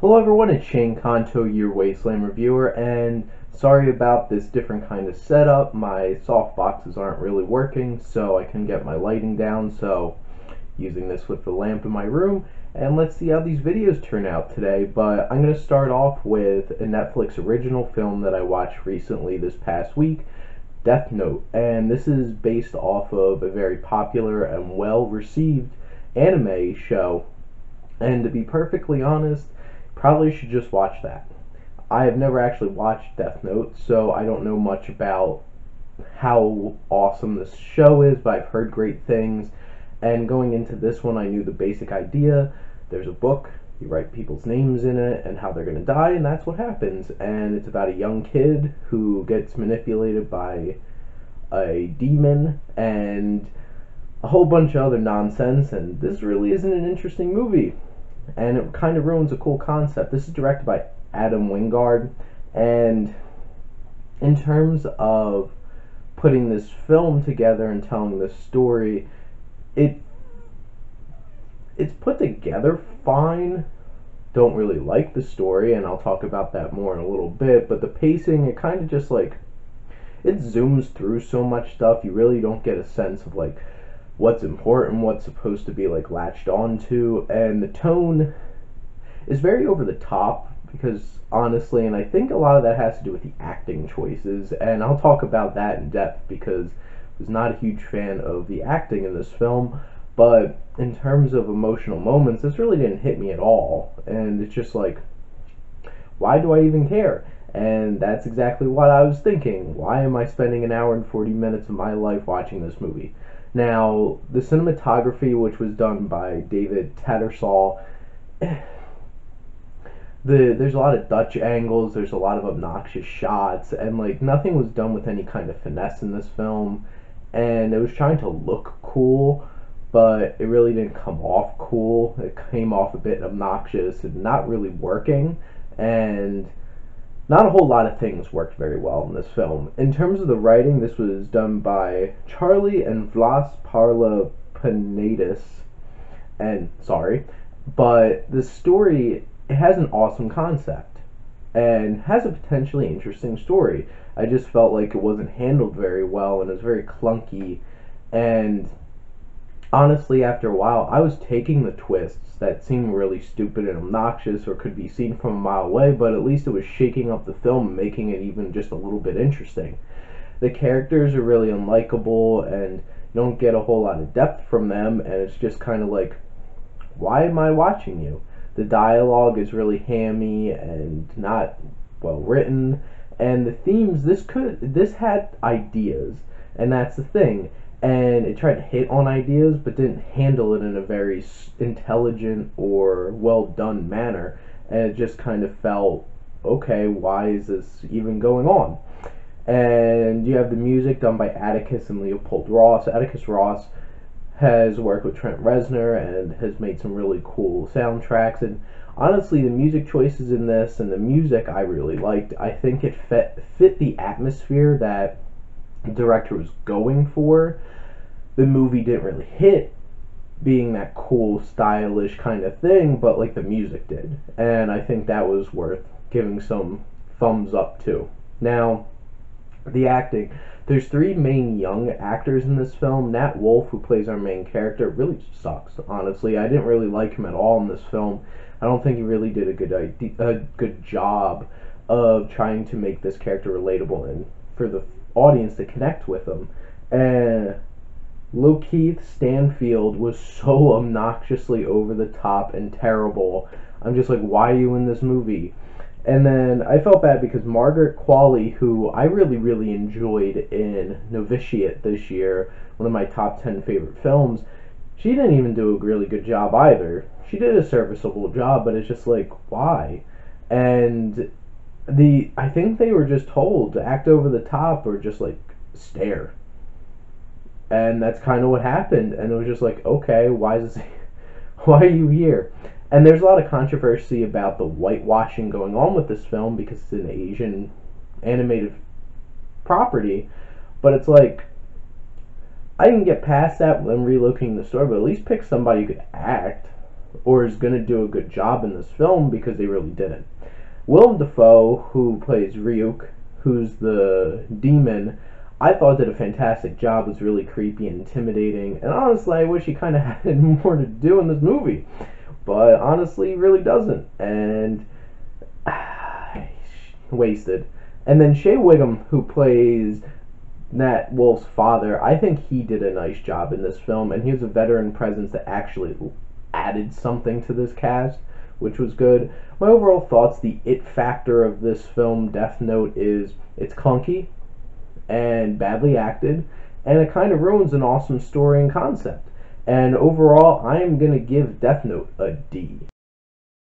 Hello everyone, it's Shane Kanto, your Wasteland reviewer, and sorry about this different kind of setup. My soft boxes aren't really working, so I can get my lighting down, so using this with the lamp in my room, and let's see how these videos turn out today. But I'm going to start off with a Netflix original film that I watched recently this past week, Death Note, and this is based off of a very popular and well-received anime show, and to be perfectly honest, probably should just watch that. I have never actually watched Death Note, so I don't know much about how awesome this show is, but I've heard great things. And going into this one, I knew the basic idea. There's a book, you write people's names in it and how they're going to die, and that's what happens. And it's about a young kid who gets manipulated by a demon and a whole bunch of other nonsense, and this really isn't an interesting movie. And it kind of ruins a cool concept. This is directed by Adam Wingard, and in terms of putting this film together and telling this story, it's put together fine. Don't really like the story, and I'll talk about that more in a little bit, but the pacing, it kind of just like, it zooms through so much stuff, you really don't get a sense of like what's important, what's supposed to be like latched onto, and the tone is very over the top because honestly, and I think a lot of that has to do with the acting choices, and I'll talk about that in depth because I was not a huge fan of the acting in this film. But in terms of emotional moments, this really didn't hit me at all, and it's just like, why do I even care? And that's exactly what I was thinking. Why am I spending an hour and 40 minutes of my life watching this movie? Now, the cinematography, which was done by David Tattersall, there's a lot of Dutch angles, there's a lot of obnoxious shots, and like nothing was done with any kind of finesse in this film, and it was trying to look cool, but it really didn't come off cool. It came off a bit obnoxious and not really working, and not a whole lot of things worked very well in this film. In terms of the writing, this was done by Charlie and Vlas Parlapanidis, and sorry, but the story, it has an awesome concept and has a potentially interesting story. I just felt like it wasn't handled very well and it was very clunky, and honestly, after a while, I was taking the twists that seemed really stupid and obnoxious or could be seen from a mile away, but at least it was shaking up the film and making it even just a little bit interesting. The characters are really unlikable, and you don't get a whole lot of depth from them, and it's just kind of like, why am I watching you? The dialogue is really hammy and not well written, and the themes, this had ideas, and that's the thing. And it tried to hit on ideas but didn't handle it in a very intelligent or well done manner, and it just kind of felt, okay, why is this even going on? And you have the music done by Atticus and Leopold Ross. Atticus Ross has worked with Trent Reznor and has made some really cool soundtracks, and honestly the music choices in this and the music I really liked. I think it fit the atmosphere that the director was going for. The movie didn't really hit being that cool, stylish kind of thing, but like the music did, and I think that was worth giving some thumbs up to. Now, the acting. There's three main young actors in this film. Nat Wolff, who plays our main character, really sucks, honestly. I didn't really like him at all in this film. I don't think he really did a good job of trying to make this character relatable and for the audience to connect with him. And Lakeith Stanfield was so obnoxiously over the top and terrible. I'm just like, why are you in this movie? And then I felt bad because Margaret Qualley, who I really enjoyed in Novitiate this year, one of my top 10 favorite films, she didn't even do a really good job either. She did a serviceable job, but it's just like, why? And I think they were just told to act over the top or just like stare. And that's kind of what happened, and it was just like, okay, why are you here? And there's a lot of controversy about the whitewashing going on with this film because it's an Asian animated property, but it's like, I can get past that when relocating the story, but at least pick somebody who could act. or is going to do a good job in this film, because they really didn't. Willem Dafoe, who plays Ryuk, who's the demon, I thought did a fantastic job. Was really creepy and intimidating, and honestly, I wish he kind of had more to do in this movie. But honestly, he really doesn't, and wasted. And then Shea Whigham, who plays Nat Wolf's father, I think he did a nice job in this film, and he was a veteran presence that actually added something to this cast, which was good. My overall thoughts, the it factor of this film, Death Note, is it's clunky and badly acted, and it kind of ruins an awesome story and concept. And overall, I am going to give Death Note a D.